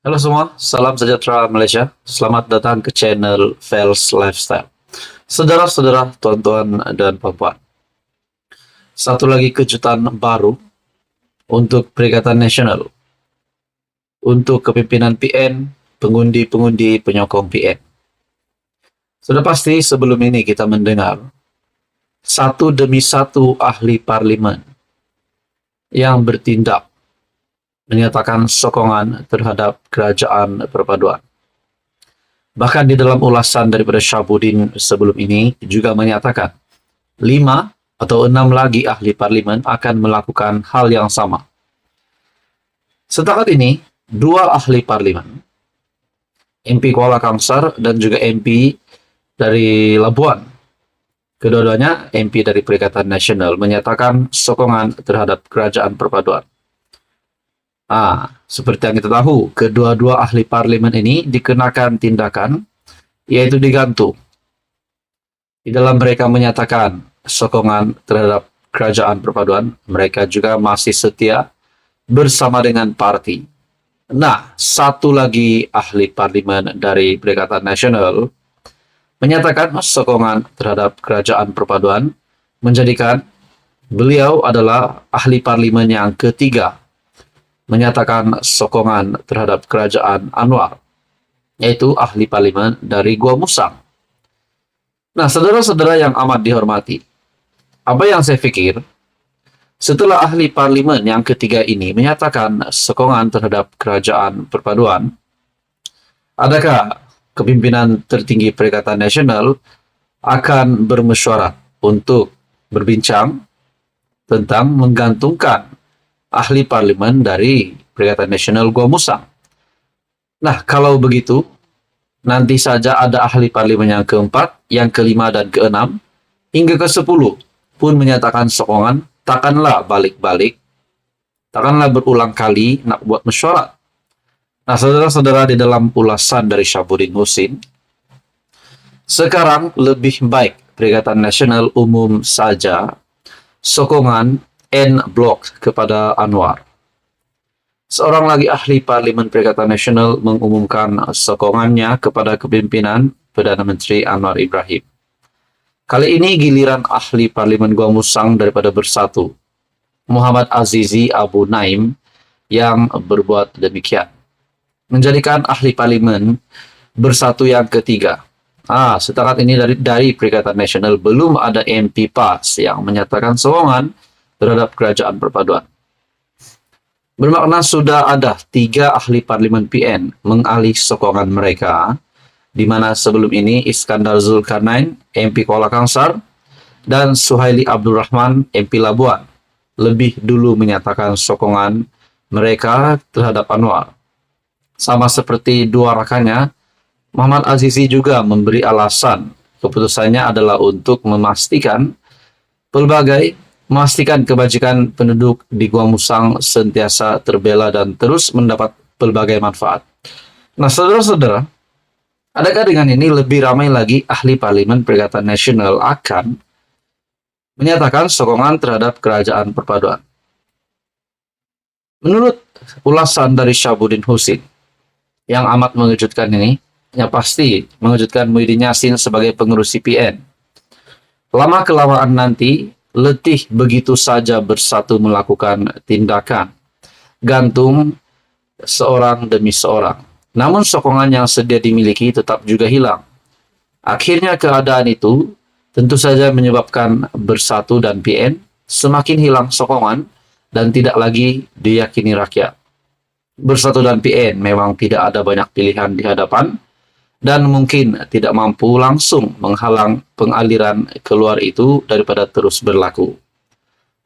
Halo semua, salam sejahtera Malaysia. Selamat datang ke channel Fels Lifestyle. Saudara-saudara, tuan-tuan dan puan-puan. Satu lagi kejutan baru untuk Perikatan Nasional. Untuk kepimpinan PN, pengundi-pengundi penyokong PN. Sudah pasti sebelum ini kita mendengar satu demi satu ahli parlimen yang bertindak menyatakan sokongan terhadap kerajaan perpaduan. Bahkan di dalam ulasan daripada Syabuddin sebelum ini juga menyatakan 5 atau 6 lagi ahli parlimen akan melakukan hal yang sama. Setakat ini, 2 ahli parlimen, MP Kuala Kangsar dan juga MP dari Labuan, kedua-duanya MP dari Perikatan Nasional, menyatakan sokongan terhadap kerajaan perpaduan. Seperti yang kita tahu, kedua-dua ahli parlimen ini dikenakan tindakan, yaitu digantung. Di dalam mereka menyatakan sokongan terhadap kerajaan perpaduan, mereka juga masih setia bersama dengan parti. Nah, satu lagi ahli parlimen dari Perikatan Nasional menyatakan sokongan terhadap kerajaan perpaduan, menjadikan beliau adalah ahli parlimen yang ketiga menyatakan sokongan terhadap kerajaan Anwar, yaitu ahli parlimen dari Gua Musang. Nah, saudara-saudara yang amat dihormati, apa yang saya pikir, setelah ahli parlimen yang ketiga ini menyatakan sokongan terhadap kerajaan perpaduan, adakah kepimpinan tertinggi Perikatan Nasional akan bermesyuarat untuk berbincang tentang menggantungkan ahli parlimen dari Perikatan Nasional Gua Musang? Nah, kalau begitu, nanti saja ada ahli parlimen yang keempat, yang kelima, dan keenam, hingga ke-10 pun menyatakan sokongan, takkanlah balik-balik, takkanlah berulang kali nak buat mesyuarat. Nah, saudara-saudara, di dalam ulasan dari Syabuddin Husin, sekarang lebih baik Perikatan Nasional umum saja sokongan N blok kepada Anwar. Seorang lagi ahli parlimen Perikatan Nasional mengumumkan sokongannya kepada kepimpinan Perdana Menteri Anwar Ibrahim. Kali ini giliran ahli parlimen Gua Musang daripada Bersatu, Muhammad Azizi Abu Naim, yang berbuat demikian, menjadikan ahli parlimen Bersatu yang ketiga. Setakat ini dari Perikatan Nasional belum ada MP PAS yang menyatakan sokongan terhadap kerajaan perpaduan. Bermakna sudah ada 3 ahli parlimen PN mengalih sokongan mereka, di mana sebelum ini Iskandar Zulkarnain, MP Kuala Kangsar, dan Suhaili Abdul Rahman, MP Labuan, lebih dulu menyatakan sokongan mereka terhadap Anwar. Sama seperti dua rakannya, Muhammad Azizi juga memberi alasan keputusannya adalah untuk memastikan kebajikan penduduk di Gua Musang sentiasa terbela dan terus mendapat pelbagai manfaat. Nah, saudara-saudara, adakah dengan ini lebih ramai lagi ahli parlimen Perikatan Nasional akan menyatakan sokongan terhadap kerajaan perpaduan? Menurut ulasan dari Syabuddin Husin yang amat mengejutkan ini, yang pasti mengejutkan Muhyiddin Yassin sebagai pengurus CPN. Lama-kelamaan nanti, letih begitu saja Bersatu melakukan tindakan gantung seorang demi seorang. Namun sokongan yang sedia dimiliki tetap juga hilang. Akhirnya keadaan itu tentu saja menyebabkan Bersatu dan PN semakin hilang sokongan dan tidak lagi diyakini rakyat. Bersatu dan PN memang tidak ada banyak pilihan di hadapan dan mungkin tidak mampu langsung menghalang pengaliran keluar itu daripada terus berlaku.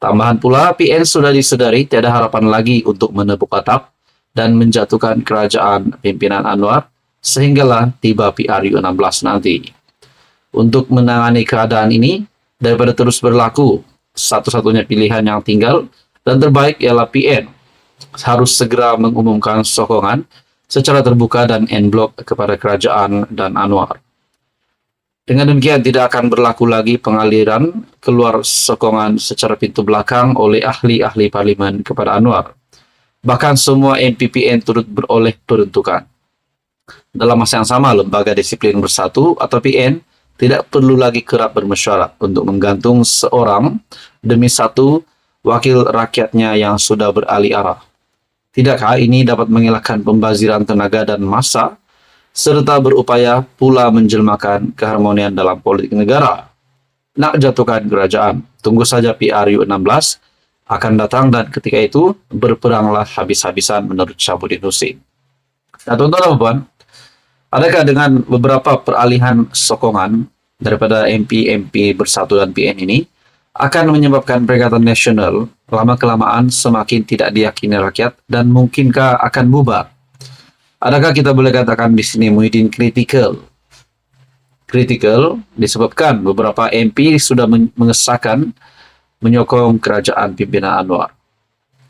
Tambahan pula, PN sudah disedari tiada harapan lagi untuk menepuk atap dan menjatuhkan kerajaan pimpinan Anwar, sehinggalah tiba PRU16 nanti. Untuk menangani keadaan ini, daripada terus berlaku, satu-satunya pilihan yang tinggal dan terbaik ialah PN harus segera mengumumkan sokongan secara terbuka dan en blok kepada kerajaan dan Anwar. Dengan demikian tidak akan berlaku lagi pengaliran keluar sokongan secara pintu belakang oleh ahli-ahli parlimen kepada Anwar. Bahkan semua MPPN turut beroleh peruntukan. Dalam masa yang sama, Lembaga Disiplin Bersatu atau PN tidak perlu lagi kerap bermesyuarat untuk menggantung seorang demi satu wakil rakyatnya yang sudah beralih arah. Tidakkah ini dapat mengelakkan pembaziran tenaga dan massa, serta berupaya pula menjelmakan keharmonian dalam politik negara? Nak jatuhkan kerajaan, tunggu saja PRU 16 akan datang dan ketika itu berperanglah habis-habisan menurut Syahabuddin Husin. Nah, tuan-tuan dan puan, adakah dengan beberapa peralihan sokongan daripada MP-MP Bersatu dan PN ini akan menyebabkan Perikatan Nasional lama-kelamaan semakin tidak diyakini rakyat dan mungkinkah akan bubar? Adakah kita boleh katakan di sini Muhyiddin kritikal? Kritikal disebabkan beberapa MP sudah mengesahkan menyokong kerajaan pimpinan Anwar.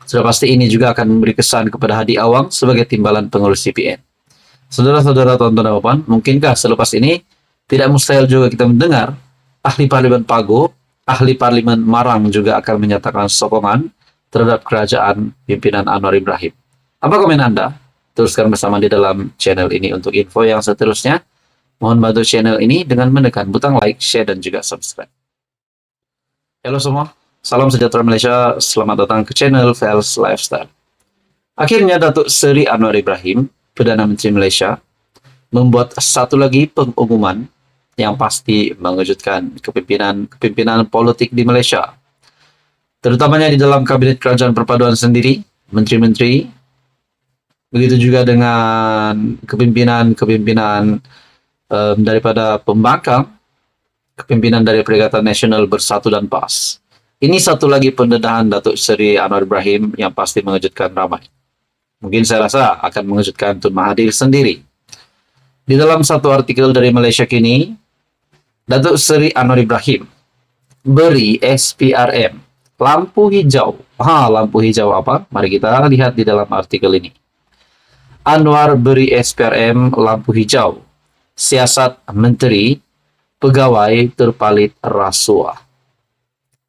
Sudah pasti ini juga akan memberi kesan kepada Hadi Awang sebagai timbalan pengurus CPN. Saudara-saudara, tuan-tuan dan puan, mungkinkah selepas ini tidak mustahil juga kita mendengar ahli parlimen Pago, ahli parlimen Marang juga akan menyatakan sokongan terhadap kerajaan pimpinan Anwar Ibrahim. Apa komen Anda? Teruskan bersama di dalam channel ini untuk info yang seterusnya. Mohon bantu channel ini dengan menekan butang like, share, dan juga subscribe. Halo semua, salam sejahtera Malaysia, selamat datang ke channel Fels Lifestyle. Akhirnya Datuk Seri Anwar Ibrahim, Perdana Menteri Malaysia, membuat satu lagi pengumuman yang pasti mengejutkan kepimpinan politik di Malaysia. Terutamanya di dalam Kabinet Kerajaan Perpaduan sendiri, menteri-menteri, begitu juga dengan kepimpinan daripada pembangkang, kepimpinan dari Perikatan Nasional Bersatu dan PAS. Ini satu lagi pendedahan Datuk Seri Anwar Ibrahim yang pasti mengejutkan ramai. Mungkin saya rasa akan mengejutkan Tun Mahathir sendiri. Di dalam satu artikel dari Malaysia Kini, Datuk Seri Anwar Ibrahim beri SPRM lampu hijau. Lampu hijau apa? Mari kita lihat di dalam artikel ini. Anwar beri SPRM lampu hijau. Siasat Menteri Pegawai terpalit rasuah.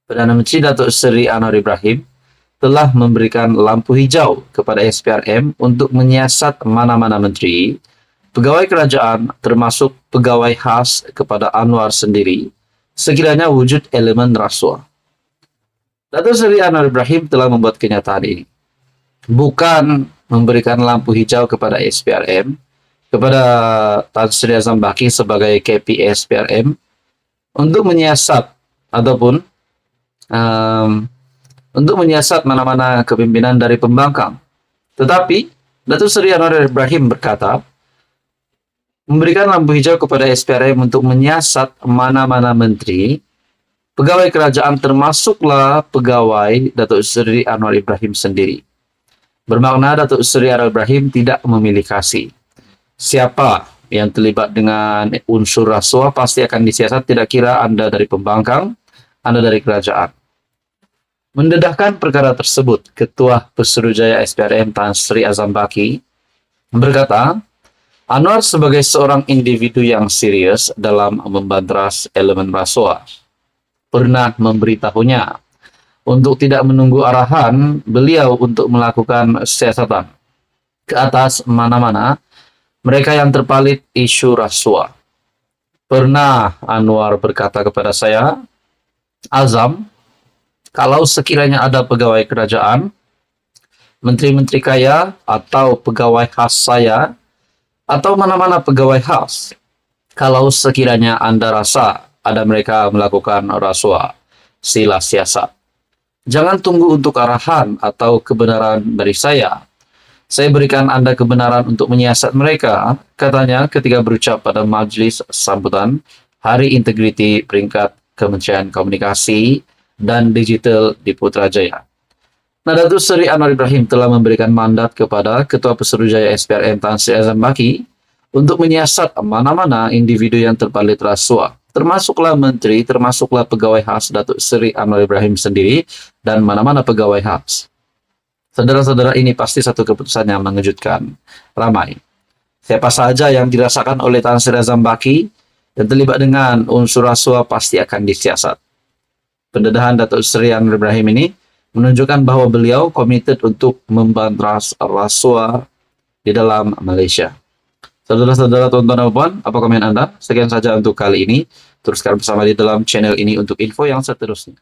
Perdana Menteri Datuk Seri Anwar Ibrahim telah memberikan lampu hijau kepada SPRM untuk menyiasat mana-mana menteri, pegawai kerajaan termasuk pegawai khas kepada Anwar sendiri sekiranya wujud elemen rasuah. Datuk Seri Anwar Ibrahim telah membuat kenyataan ini. Bukan memberikan lampu hijau kepada SPRM, kepada Tan Sri Azam Baki sebagai KP SPRM untuk menyiasat ataupun untuk menyiasat mana-mana kepimpinan dari pembangkang. Tetapi Datuk Seri Anwar Ibrahim berkata, memberikan lampu hijau kepada SPRM untuk menyiasat mana-mana menteri, pegawai kerajaan termasuklah pegawai Datuk Seri Anwar Ibrahim sendiri. Bermakna Datuk Seri Anwar Ibrahim tidak memilih kasih. Siapa yang terlibat dengan unsur rasuah pasti akan disiasat, tidak kira Anda dari pembangkang, Anda dari kerajaan. Mendedahkan perkara tersebut, Ketua Pesuruhjaya SPRM Tan Sri Azam Baki berkata, Anwar sebagai seorang individu yang serius dalam membantras elemen rasuah pernah memberitahunya untuk tidak menunggu arahan beliau untuk melakukan siasatan ke atas mana-mana mereka yang terpalit isu rasuah. Pernah Anwar berkata kepada saya, Azam, kalau sekiranya ada pegawai kerajaan, menteri-menteri kaya, atau pegawai khas saya, atau mana-mana pegawai khas, kalau sekiranya Anda rasa ada mereka melakukan rasuah, sila siasat. Jangan tunggu untuk arahan atau kebenaran dari saya. Saya berikan Anda kebenaran untuk menyiasat mereka, katanya ketika berucap pada majlis sambutan Hari Integriti peringkat Kementerian Komunikasi dan Digital di Putrajaya. Nah, Datuk Seri Anwar Ibrahim telah memberikan mandat kepada Ketua Pesuruhjaya SPRM Tan Sri Azam Baki untuk menyiasat mana-mana individu yang terpalit rasuah, termasuklah menteri, termasuklah pegawai khas Datuk Seri Anwar Ibrahim sendiri, dan mana-mana pegawai khas. Saudara-saudara, ini pasti satu keputusan yang mengejutkan ramai. Siapa saja yang dirasakan oleh Tan Sri Azam Baki dan terlibat dengan unsur rasuah pasti akan disiasat. Pendedahan Datuk Seri Anwar Ibrahim ini menunjukkan bahwa beliau komited untuk memberantas rasuah di dalam Malaysia. Saudara-saudara, tonton dan puan, apa komen Anda? Sekian saja untuk kali ini. Teruskan bersama di dalam channel ini untuk info yang seterusnya.